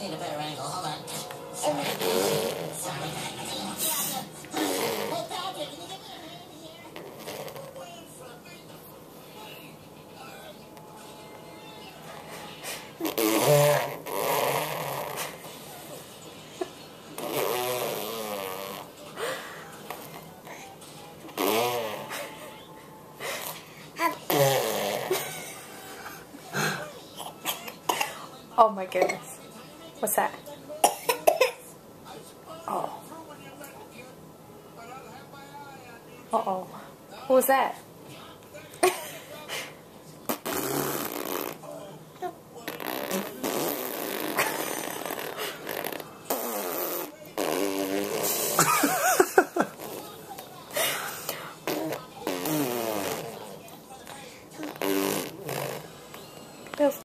just need a better angle. Hold on. Sorry. Hey, Patrick, can you give me a hand here? Oh my goodness. What's that? Oh. Uh-oh. What was that?